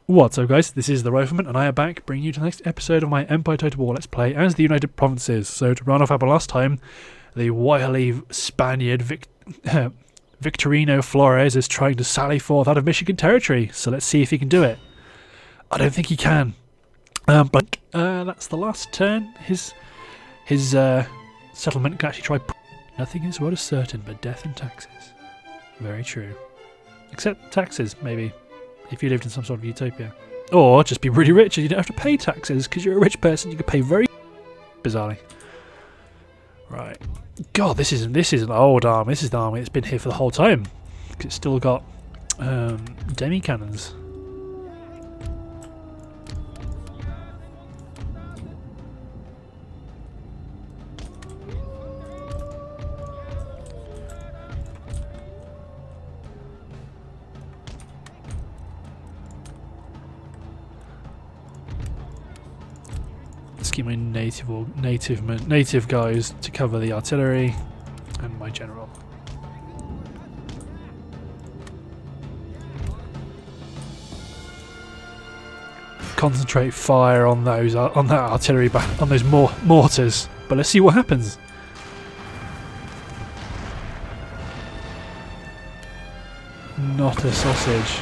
What's up guys, this is the Rifleman and I am back bringing you to the next episode of my Empire Total War Let's Play as the United Provinces. So to run off our last time, the wily Spaniard Victorino Flores is trying to sally forth out of Michigan territory, so let's see if he can do it. I don't think he can. But that's the last turn. His settlement can actually try. Nothing is what is certain but death and taxes. Very true. Except taxes, maybe. If you lived in some sort of utopia. Or just be really rich and you don't have to pay taxes because you're a rich person, you can pay very bizarrely. Right. God, this is an old army. This is the army that's been here for the whole time. It's still got demi cannons. Keep my native guys to cover the artillery and my general. Concentrate fire on those on that artillery on those mortars. But let's see what happens. Not a sausage.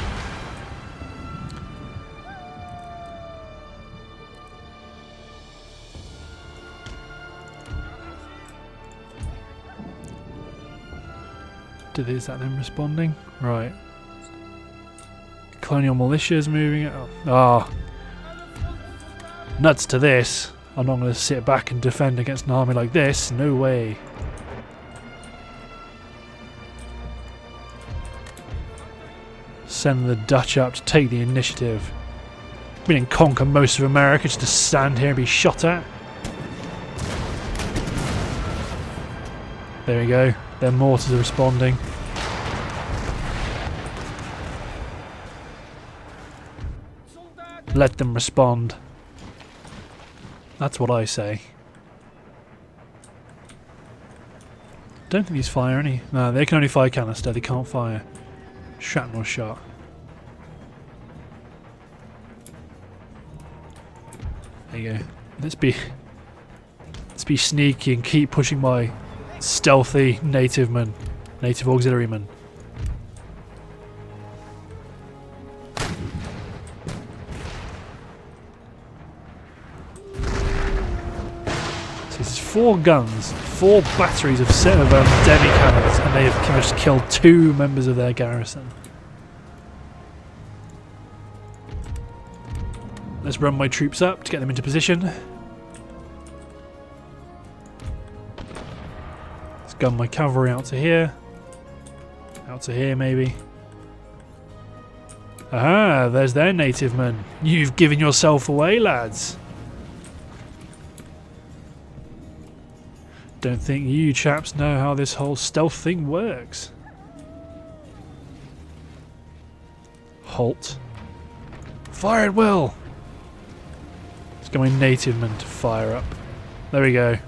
Is that them responding? Right. Colonial militias moving it. Ah. Nuts to this. I'm not going to sit back and defend against an army like this. No way. Send the Dutch up to take the initiative. We didn't conquer most of America just to stand here and be shot at. There we go. Their mortars are responding. Let them respond. That's what I say. Don't think these fire any. No, they can only fire canister. They can't fire shrapnel shot. There you go. Let's be sneaky and keep pushing my stealthy native auxiliarymen. So this is 4 guns, 4 batteries of demi cannons, and they have just killed 2 members of their garrison. Let's run my troops up to get them into position. Gun my cavalry out to here maybe. Aha, there's their native men. You've given yourself away, lads. Don't think you chaps know how this whole stealth thing works. Halt. Fire at will. Let's get my native men to fire up. There we go.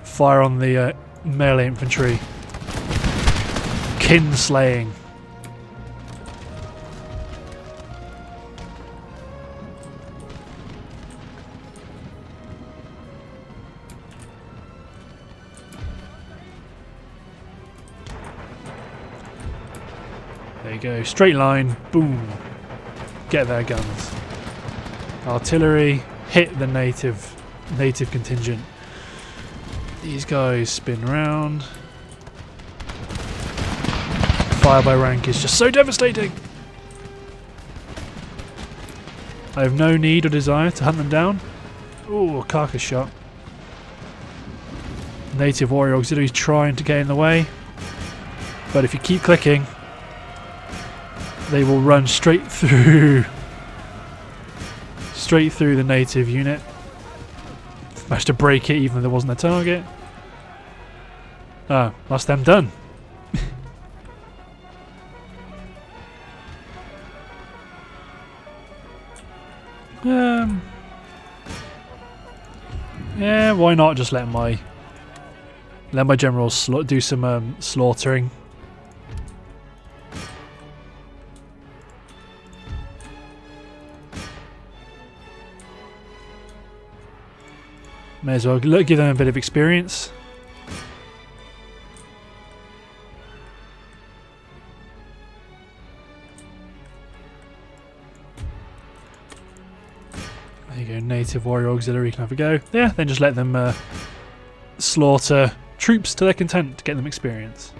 Fire on the melee infantry. Kinslaying. There you go. Straight line. Boom. Get their guns. Artillery. Hit the native contingent. These guys spin round. Fire by rank is just so devastating. I have no need or desire to hunt them down. Ooh, a carcass shot. Native warrior auxiliaries trying to get in the way. But if you keep clicking, they will run straight through the native unit. Managed to break it even though there wasn't a target. Ah, that's them done. Yeah, why not just let my generals do some slaughtering. May as well give them a bit of experience. There you go, native warrior auxiliary can have a go. Yeah, then just let them slaughter troops to their content to get them experience.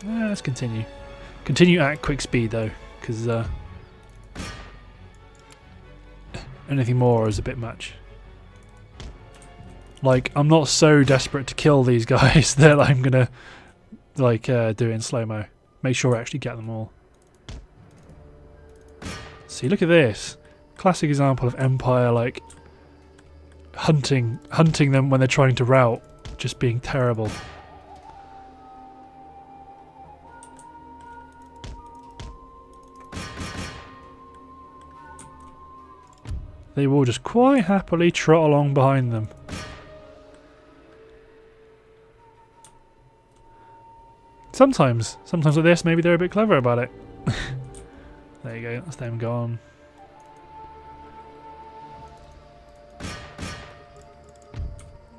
Let's continue. Continue at quick speed though, because anything more is a bit much. Like, I'm not so desperate to kill these guys that I'm gonna do it in slow-mo. Make sure I actually get them all. See, look at this. Classic example of Empire, like, hunting them when they're trying to rout, just being terrible. They will just quite happily trot along behind them. Sometimes like this, maybe they're a bit clever about it. There you go, that's them gone.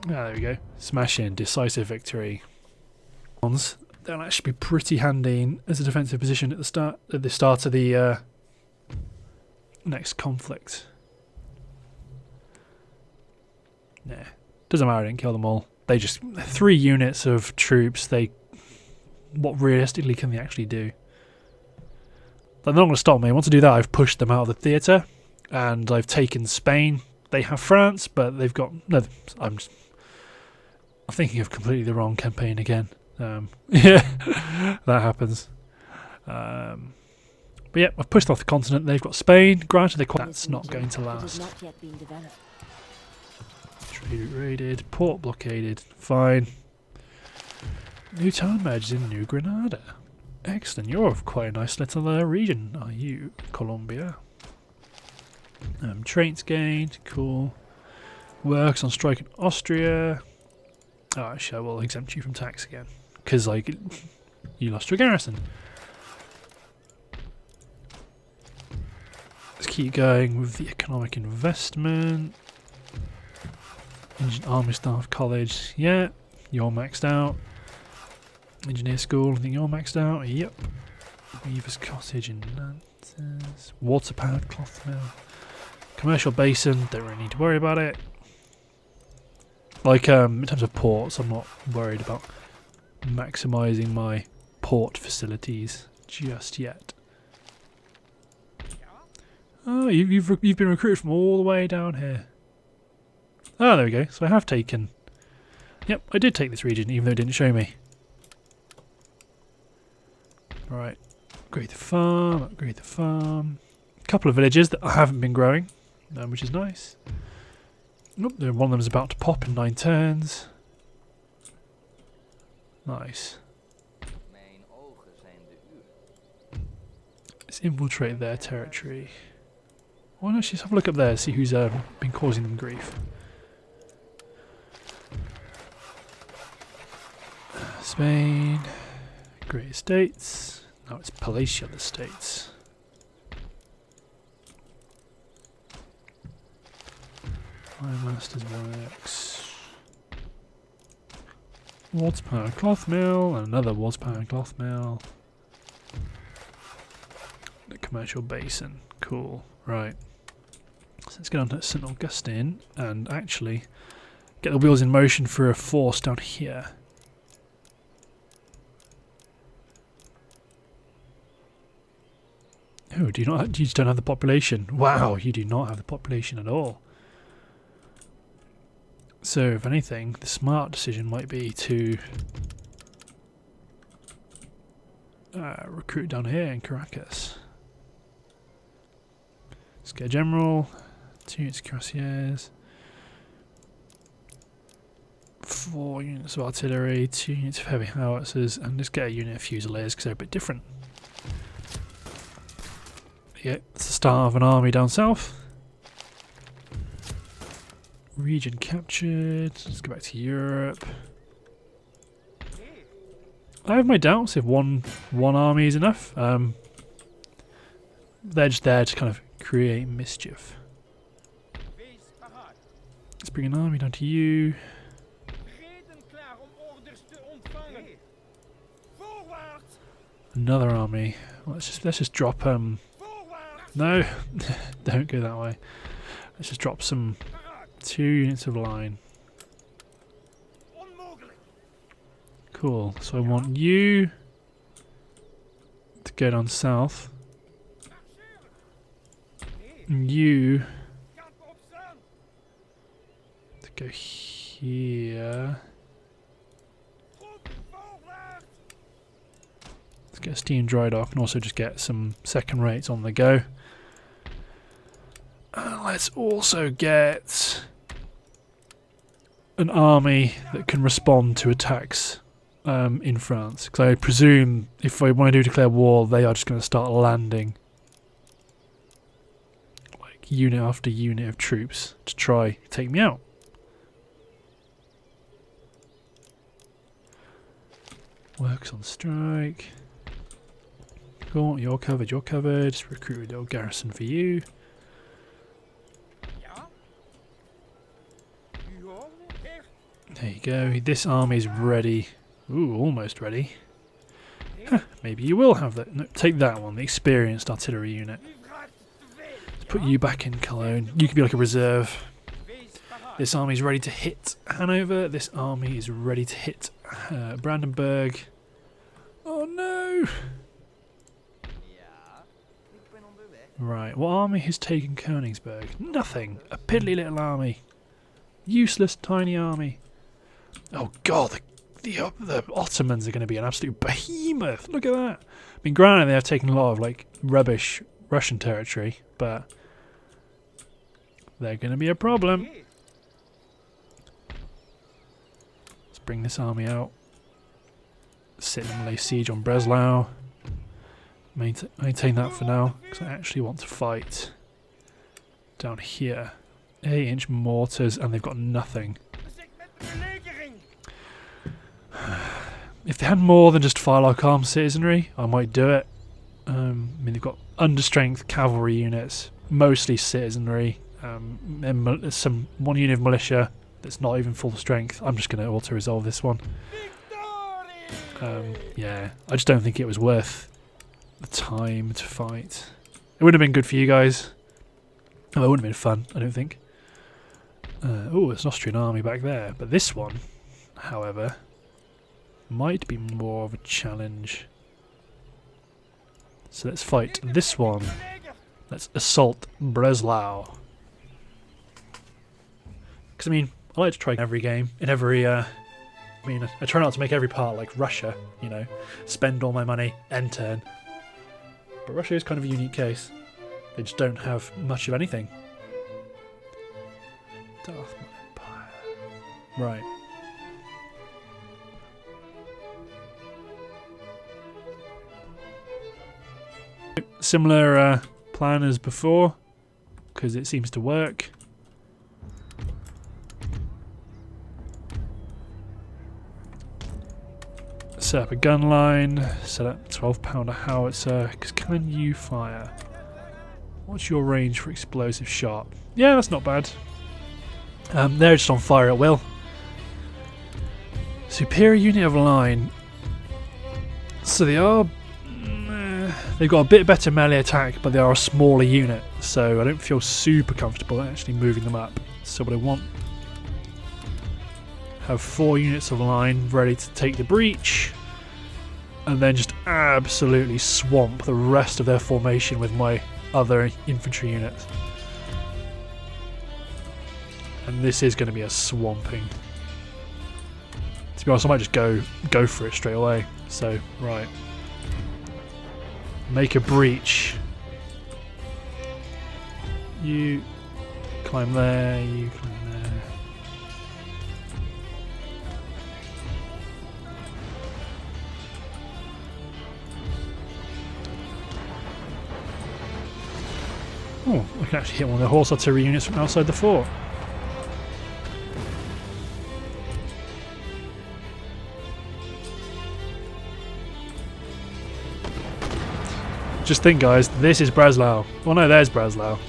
There we go. Smash in, decisive victory. They'll actually be pretty handy as a defensive position at the start of the next conflict. Nah, doesn't matter. I didn't kill them all. They just 3 units of troops. What realistically can they actually do? They're not going to stop me. Once I do that, I've pushed them out of the theatre, and I've taken Spain. They have France, but they've got no. I'm thinking of completely the wrong campaign again. Yeah, that happens. But yeah, I've pushed off the continent. They've got Spain. Granted, that's not going to last. Trade raided, port blockaded. Fine. New town merges in New Granada. Excellent. You're quite a nice little region, are you, Colombia? Traits gained. Cool. Works on strike in Austria. Oh, actually, I will exempt you from tax again, because you lost your garrison. Let's keep going with the economic investment. Army Staff College, yeah, you're maxed out. Engineer School, I think you're maxed out. Yep. Weaver's Cottage in Nantes. Water-powered cloth mill. Commercial basin, don't really need to worry about it. In terms of ports, I'm not worried about maximising my port facilities just yet. Oh, you've been recruited from all the way down here. Oh, there we go. So I have taken... Yep, I did take this region, even though it didn't show me. Right. Upgrade the farm, upgrade the farm. A couple of villages that haven't been growing, which is nice. Oh, one of them is about to pop in 9 turns. Nice. Let's infiltrate their territory. Why don't you just have a look up there, see who's been causing them grief. Spain, Great Estates. Now it's palatial estates. Iron Masters Works. Water-powered cloth mill, and another water-powered cloth mill. The commercial basin. Cool. Right. So let's get on to St. Augustine and actually get the wheels in motion for a force down here. Oh, you just don't have the population. Wow, you do not have the population at all. So, if anything, the smart decision might be to recruit down here in Caracas. Let's get a general, 2 units of cuirassiers, 4 units of artillery, 2 units of heavy howitzers, and just get a unit of fusiliers because they're a bit different. Yeah, it's the start of an army down south. Region captured. Let's go back to Europe. I have my doubts if one army is enough. They're just there to kind of create mischief. Let's bring an army down to you. Another army. Let's just drop no, don't go that way. Let's just drop some 2 units of line. Cool. So I want you to go down south. And you to go here. Let's get a steam dry dock and also just get some second rates on the go. Let's also get an army that can respond to attacks in France. Because I presume if I want to declare war, they are just going to start landing like unit after unit of troops to try take me out. Works on strike. Cool, you're covered, you're covered. Just recruit a little garrison for you. There you go, this army's ready. Ooh, almost ready. Huh, maybe you will have that. No, take that one, the experienced artillery unit. Let's put you back in Cologne. You can be like a reserve. This army's ready to hit Hanover. This army is ready to hit Brandenburg. Oh no! Right, what army has taken Königsberg? Nothing. A piddly little army. Useless tiny army. Oh god, the Ottomans are going to be an absolute behemoth. Look at that. I mean, granted, they have taken a lot of like rubbish Russian territory, but they're going to be a problem. Let's bring this army out. Sit and lay siege on Breslau. Maintain that for now, because I actually want to fight down here. 8-inch mortars, and they've got nothing. If they had more than just firelock armed citizenry, I might do it. I mean, they've got understrength cavalry units, mostly citizenry, and one unit of militia that's not even full strength. I'm just going to auto-resolve this one. Yeah, I just don't think it was worth the time to fight. It would have been good for you guys. Oh, it wouldn't have been fun, I don't think. Oh, there's an Austrian army back there. But this one, however, might be more of a challenge. So let's fight this one. Let's assault Breslau. Because, I mean, I like to try every game, in every... I mean, I try not to make every part like Russia, you know. Spend all my money, end turn. But Russia is kind of a unique case. They just don't have much of anything. Darth Empire. Right. Similar plan as before, because it seems to work. Set up a gun line, set up 12-pounder howitzer, because can you fire? What's your range for explosive shot? Yeah, that's not bad. They're just on fire at will. Superior unit of line. So they are... they've got a bit better melee attack, but they are a smaller unit, so I don't feel super comfortable actually moving them up. So what I want... have 4 units of line ready to take the breach, and then just absolutely swamp the rest of their formation with my other infantry units. And this is going to be a swamping. To be honest, I might just go for it straight away. So, right. Make a breach. You climb there, you climb there. Oh, I can actually hit one of the horse artillery units from outside the fort. Just think, guys, this is Breslau. Well, no, there's Breslau.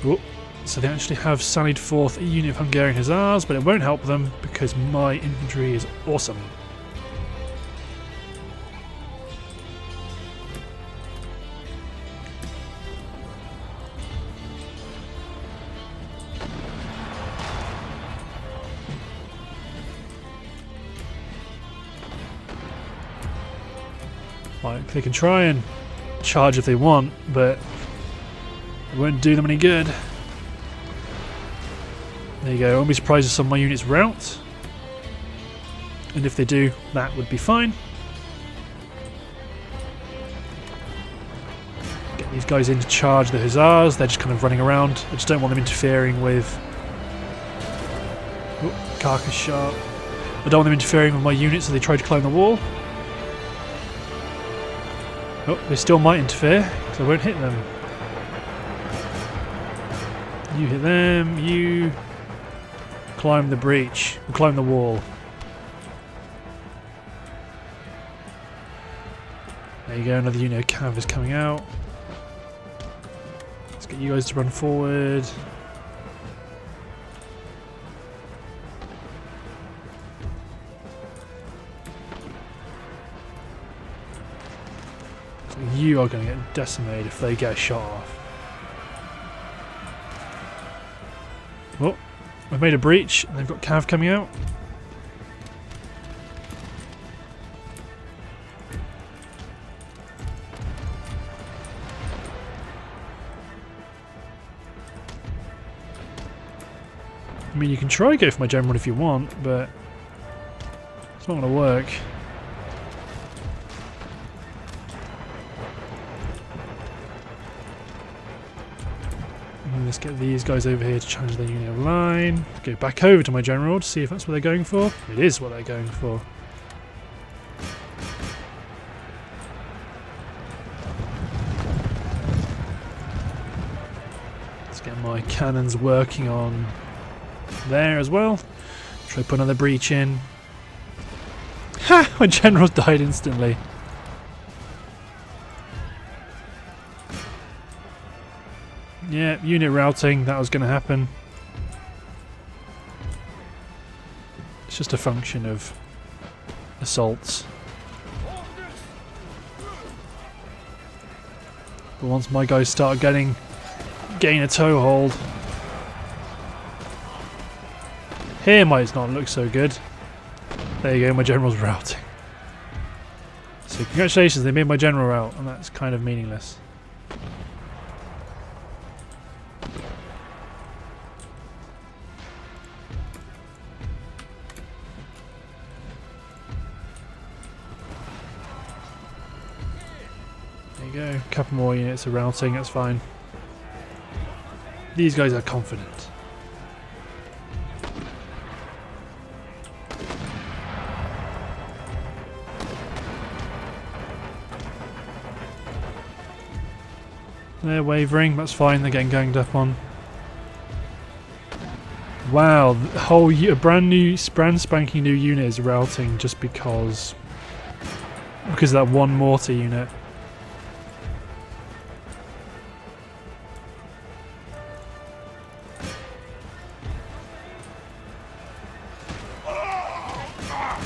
Ooh. So they actually have sallied forth a unit of Hungarian Hussars, but it won't help them because my infantry is awesome. Like, they can try and charge if they want, but it won't do them any good. There you go, I won't be surprised if some of my units rout. And if they do, that would be fine. Get these guys in to charge the Hussars, they're just kind of running around. I just don't want them interfering with... Oh, carcass sharp. I don't want them interfering with my units as they try to climb the wall. Oh, they still might interfere, because I won't hit them. You hit them, you climb the breach, climb the wall. There you go, another unit of cav is coming out. Let's get you guys to run forward. You are going to get decimated if they get shot off. Oh, I've made a breach and they've got cav coming out. I mean, you can try go for my general if you want, but it's not going to work. Let's get these guys over here to challenge their unit of line. Go back over to my general to see if that's what they're going for. It is what they're going for. Let's get my cannons working on there as well. Try to put another breach in. Ha! My general died instantly. Yeah, unit routing, that was going to happen. It's just a function of assaults. But once my guys start gain a toehold, here might not look so good. There you go, my general's routing. So congratulations, they made my general rout, and that's kind of meaningless. Go. A couple more units of routing, that's fine. These guys are confident. They're wavering, that's fine, they're getting ganged up on. Wow, the whole brand spanking new unit is routing just because of that one mortar unit.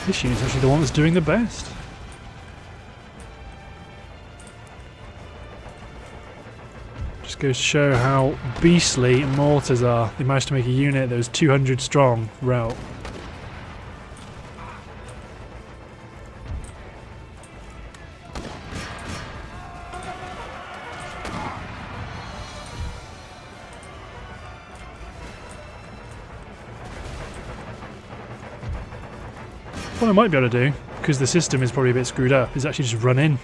This unit's actually the one that's doing the best. Just goes to show how beastly mortars are. They managed to make a unit that was 200 strong rout. What I might be able to do, because the system is probably a bit screwed up, is actually just run in.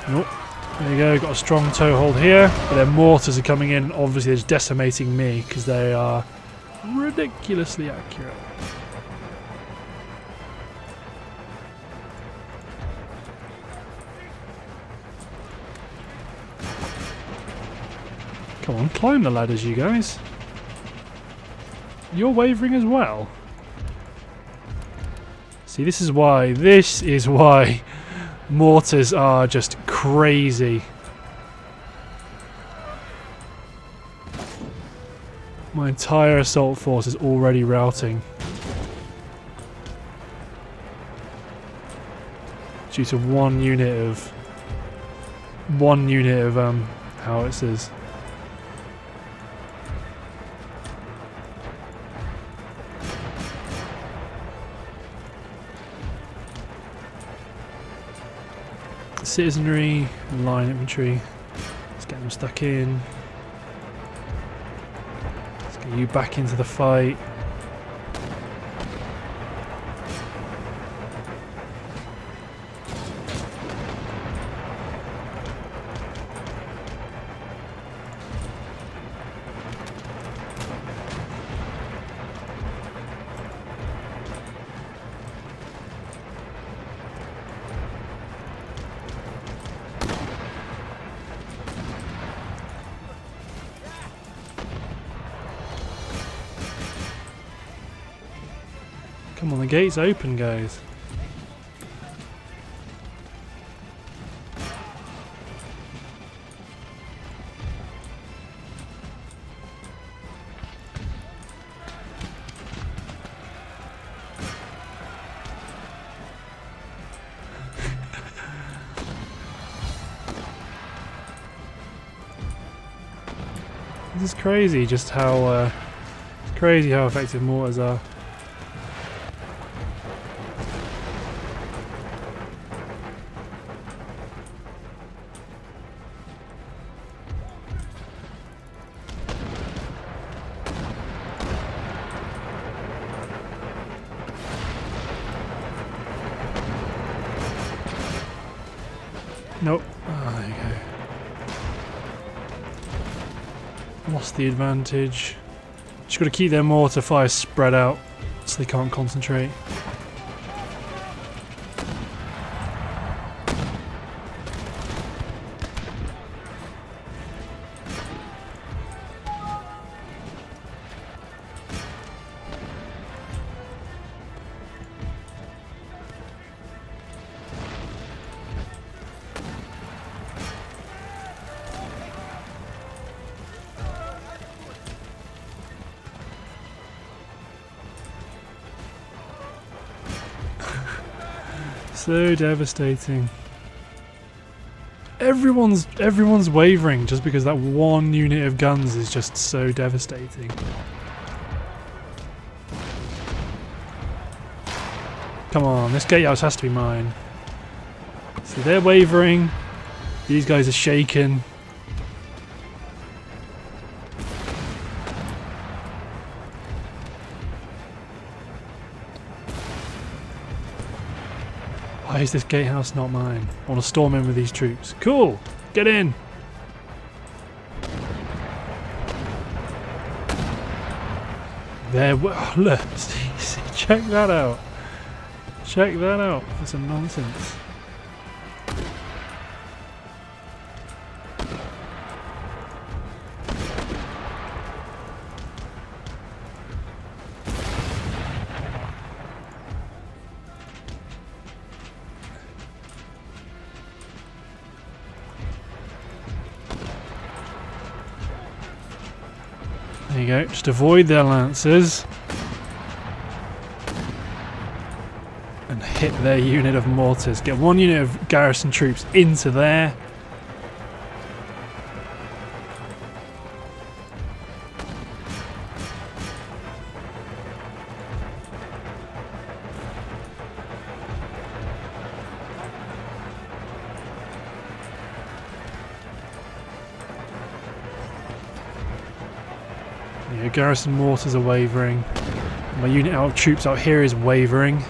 Oh, there you go, got a strong toehold here, but their mortars are coming in, obviously they're just decimating me, because they are ridiculously accurate. Come on, climb the ladders, you guys. You're wavering as well. See, this is why mortars are just crazy. My entire assault force is already routing due to one unit of howitzers. Citizenry, line infantry. Let's get them stuck in. Let's get you back into the fight. Come on, the gate's open, guys. This is crazy, just how effective mortars are. Nope. Oh, there you go. Lost the advantage. Just got to keep their mortar fire spread out so they can't concentrate. So devastating. Everyone's wavering just because that one unit of guns is just so devastating. Come on, this gatehouse has to be mine. See, they're wavering. These guys are shaken. Why is this gatehouse not mine? I want to storm in with these troops. Cool! Get in! There, look, see, check that out. Check that out. That's some nonsense. There you go, just avoid their lancers and hit their unit of mortars. Get one unit of garrison troops into there. Your garrison mortars are wavering. My unit of troops out here is wavering.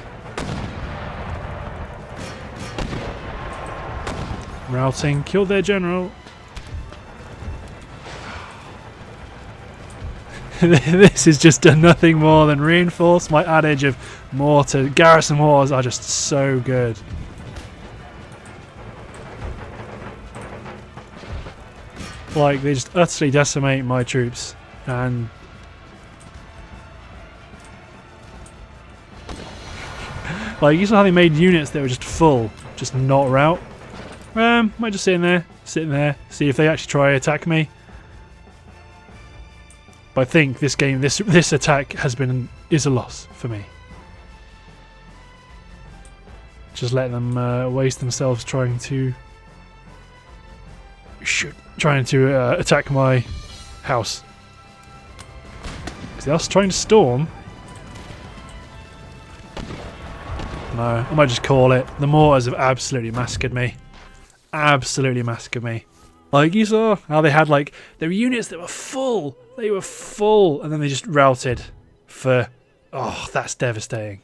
Routing, killed their general. This has just done nothing more than reinforce my adage of mortar. Garrison mortars are just so good. Like, they just utterly decimate my troops. And Like, you saw how they made units that were just full, just not route. Might just sitting there, see if they actually try to attack me. But I think this game, this attack is a loss for me. Just let them waste themselves trying to attack my house. Because they are trying to storm. No, I might just call it. The mortars have absolutely massacred me. Absolutely massacred me. Like, you saw how they had, like, their units that were full. They were full, and then they just routed for... Oh, that's devastating.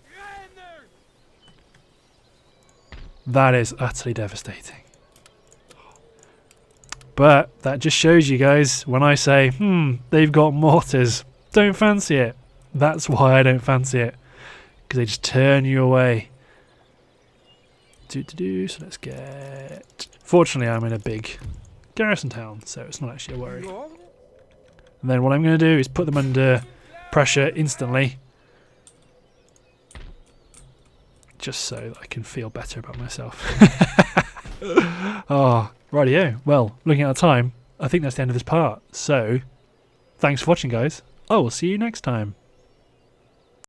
That is utterly devastating. But that just shows you guys, when I say, they've got mortars, don't fancy it. That's why I don't fancy it. Because they just turn you away. So let's get... Fortunately, I'm in a big garrison town, so it's not actually a worry. And then what I'm going to do is put them under pressure instantly. Just so that I can feel better about myself. Oh, rightio. Well, looking at the time, I think that's the end of this part. So, thanks for watching, guys. I will see you next time.